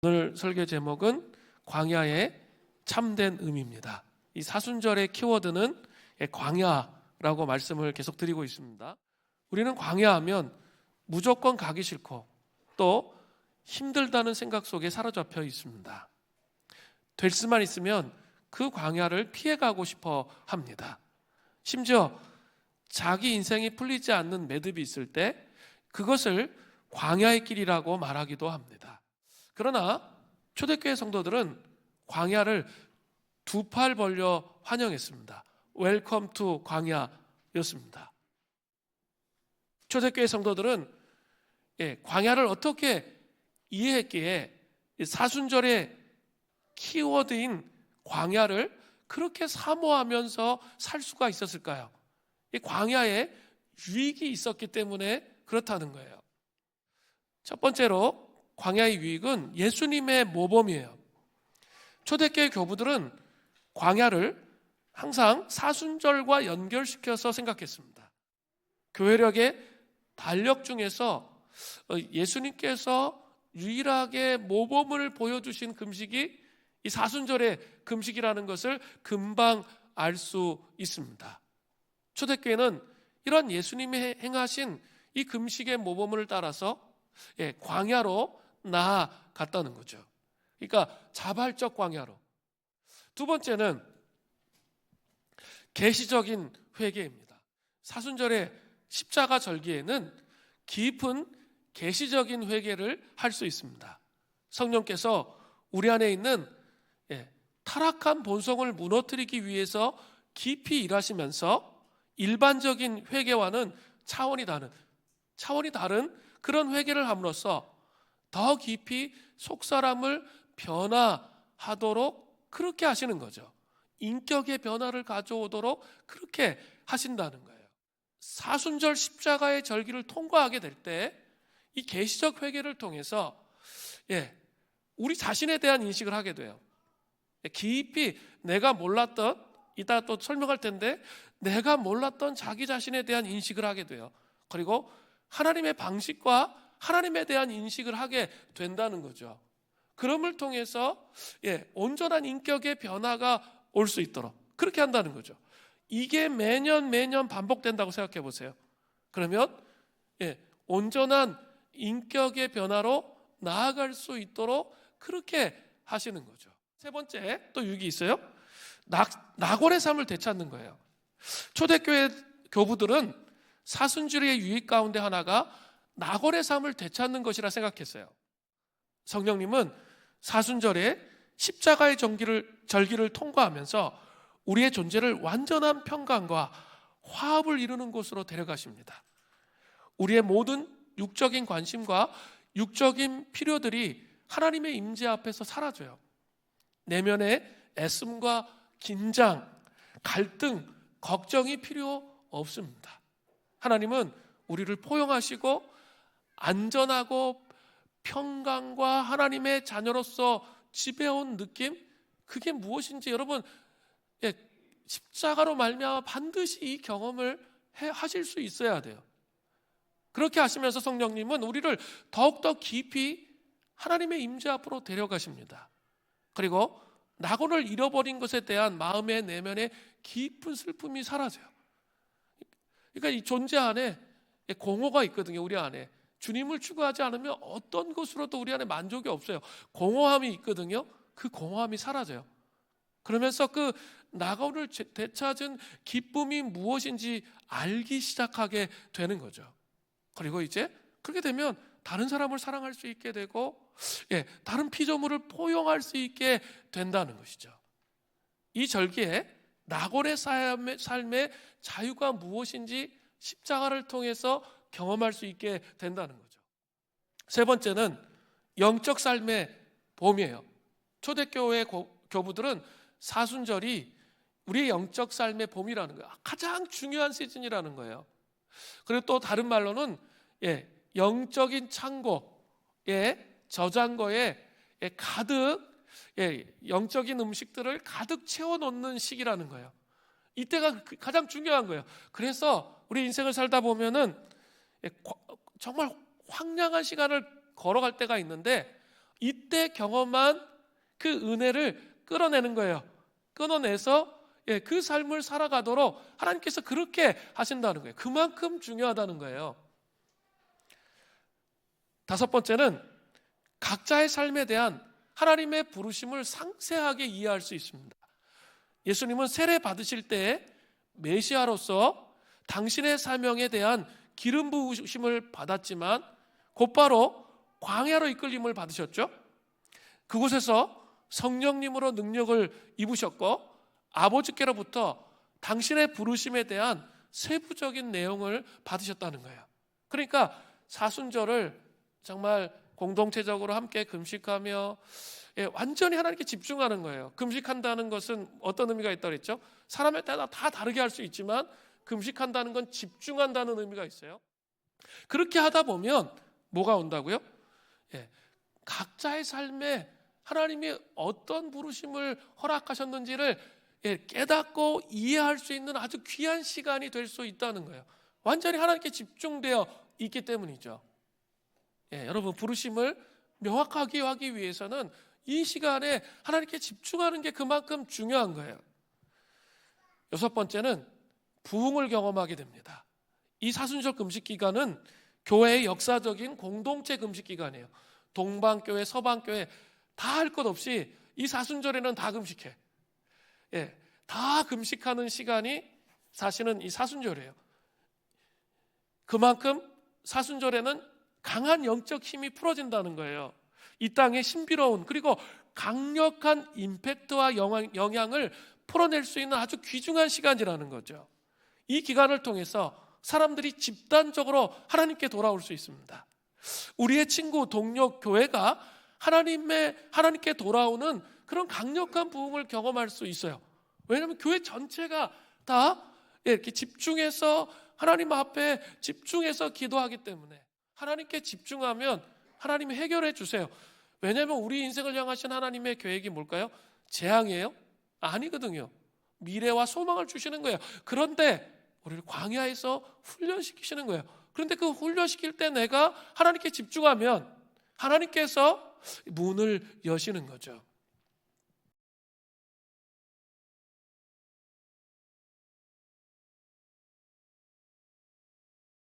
오늘 설교 제목은 광야의 참된 의미입니다. 이 사순절의 키워드는 광야라고 말씀을 계속 드리고 있습니다. 우리는 광야하면 무조건 가기 싫고 또 힘들다는 생각 속에 사로잡혀 있습니다. 될 수만 있으면 그 광야를 피해가고 싶어 합니다. 심지어 자기 인생이 풀리지 않는 매듭이 있을 때 그것을 광야의 길이라고 말하기도 합니다. 그러나 초대교회 성도들은 광야를 두 팔 벌려 환영했습니다. 웰컴 투 광야였습니다. 초대교회 성도들은 광야를 어떻게 이해했기에 사순절의 키워드인 광야를 그렇게 사모하면서 살 수가 있었을까요? 이 광야에 유익이 있었기 때문에 그렇다는 거예요. 첫 번째로 광야의 유익은 예수님의 모범이에요. 초대교회 교부들은 광야를 항상 사순절과 연결시켜서 생각했습니다. 교회력의 달력 중에서 예수님께서 유일하게 모범을 보여주신 금식이 이 사순절의 금식이라는 것을 금방 알 수 있습니다. 초대교회는 이런 예수님이 행하신 이 금식의 모범을 따라서 광야로 나아갔다는 거죠. 그러니까 자발적 광야로. 두 번째는 계시적인 회개입니다. 사순절의 십자가 절기에는 깊은 계시적인 회개를 할 수 있습니다. 성령께서 우리 안에 있는 타락한 본성을 무너뜨리기 위해서 깊이 일하시면서 일반적인 회개와는 차원이 다른 그런 회개를 함으로써 더 깊이 속사람을 변화하도록 그렇게 하시는 거죠. 인격의 변화를 가져오도록 그렇게 하신다는 거예요. 사순절 십자가의 절기를 통과하게 될 때 이 계시적 회개를 통해서 우리 자신에 대한 인식을 하게 돼요. 깊이 내가 몰랐던, 이따 또 설명할 텐데 내가 몰랐던 자기 자신에 대한 인식을 하게 돼요. 그리고 하나님의 방식과 하나님에 대한 인식을 하게 된다는 거죠. 그럼을 통해서 온전한 인격의 변화가 올 수 있도록 그렇게 한다는 거죠. 이게 매년 반복된다고 생각해 보세요. 그러면 온전한 인격의 변화로 나아갈 수 있도록 그렇게 하시는 거죠. 세 번째 또 유익이 있어요. 낙원의 삶을 되찾는 거예요. 초대교회 교부들은 사순절의 유익 가운데 하나가 낙원의 삶을 되찾는 것이라 생각했어요. 성령님은 사순절에 십자가의 절기를 통과하면서 우리의 존재를 완전한 평강과 화합을 이루는 곳으로 데려가십니다. 우리의 모든 육적인 관심과 육적인 필요들이 하나님의 임재 앞에서 사라져요. 내면의 애씀과 긴장, 갈등, 걱정이 필요 없습니다. 하나님은 우리를 포용하시고 안전하고 평강과 하나님의 자녀로서 지배온 느낌, 그게 무엇인지 여러분 십자가로 말미암아 반드시 이 경험을 하실 수 있어야 돼요. 그렇게 하시면서 성령님은 우리를 더욱더 깊이 하나님의 임재 앞으로 데려가십니다. 그리고 낙원을 잃어버린 것에 대한 마음의 내면의 깊은 슬픔이 사라져요. 그러니까 이 존재 안에 공허가 있거든요. 우리 안에 주님을 추구하지 않으면 어떤 것으로도 우리 안에 만족이 없어요. 공허함이 있거든요. 그 공허함이 사라져요. 그러면서 그 낙원을 되찾은 기쁨이 무엇인지 알기 시작하게 되는 거죠. 그리고 이제 그렇게 되면 다른 사람을 사랑할 수 있게 되고 다른 피조물을 포용할 수 있게 된다는 것이죠. 이 절기에 낙원의 삶의 자유가 무엇인지 십자가를 통해서 경험할 수 있게 된다는 거죠. 세 번째는 영적 삶의 봄이에요. 초대교회 교부들은 사순절이 우리의 영적 삶의 봄이라는 거예요. 가장 중요한 시즌이라는 거예요. 그리고 또 다른 말로는 영적인 창고에 저장고에 가득 영적인 음식들을 가득 채워놓는 시기라는 거예요. 이때가 가장 중요한 거예요. 그래서 우리 인생을 살다 보면은 정말 황량한 시간을 걸어갈 때가 있는데 이때 경험한 그 은혜를 끌어내는 거예요. 끊어내서 그 삶을 살아가도록 하나님께서 그렇게 하신다는 거예요. 그만큼 중요하다는 거예요. 다섯 번째는 각자의 삶에 대한 하나님의 부르심을 상세하게 이해할 수 있습니다. 예수님은 세례 받으실 때 메시아로서 당신의 사명에 대한 기름 부으심을 받았지만 곧바로 광야로 이끌림을 받으셨죠. 그곳에서 성령님으로 능력을 입으셨고 아버지께로부터 당신의 부르심에 대한 세부적인 내용을 받으셨다는 거예요. 그러니까 사순절을 정말 공동체적으로 함께 금식하며 완전히 하나님께 집중하는 거예요. 금식한다는 것은 어떤 의미가 있다고 그랬죠? 사람에 따라 다 다르게 할 수 있지만 금식한다는 건 집중한다는 의미가 있어요. 그렇게 하다 보면 뭐가 온다고요? 각자의 삶에 하나님이 어떤 부르심을 허락하셨는지를 깨닫고 이해할 수 있는 아주 귀한 시간이 될 수 있다는 거예요. 완전히 하나님께 집중되어 있기 때문이죠. 여러분, 부르심을 명확하게 하기 위해서는 이 시간에 하나님께 집중하는 게 그만큼 중요한 거예요. 여섯 번째는 부흥을 경험하게 됩니다. 이 사순절 금식 기간은 교회의 역사적인 공동체 금식 기간이에요. 동방교회, 서방교회 다 할 것 없이 이 사순절에는 다 금식해. 다 금식하는 시간이 사실은 이 사순절이에요. 그만큼 사순절에는 강한 영적 힘이 풀어진다는 거예요. 이 땅의 신비로운 그리고 강력한 임팩트와 영향을 풀어낼 수 있는 아주 귀중한 시간이라는 거죠. 이 기간을 통해서 사람들이 집단적으로 하나님께 돌아올 수 있습니다. 우리의 친구, 동료, 교회가 하나님께 돌아오는 그런 강력한 부흥을 경험할 수 있어요. 왜냐하면 교회 전체가 다 이렇게 집중해서 하나님 앞에 집중해서 기도하기 때문에 하나님께 집중하면 하나님이 해결해 주세요. 왜냐하면 우리 인생을 향하신 하나님의 계획이 뭘까요? 재앙이에요? 아니거든요. 미래와 소망을 주시는 거예요. 그런데 우리를 광야에서 훈련시키시는 거예요. 그런데 그 훈련시킬 때 내가 하나님께 집중하면 하나님께서 문을 여시는 거죠.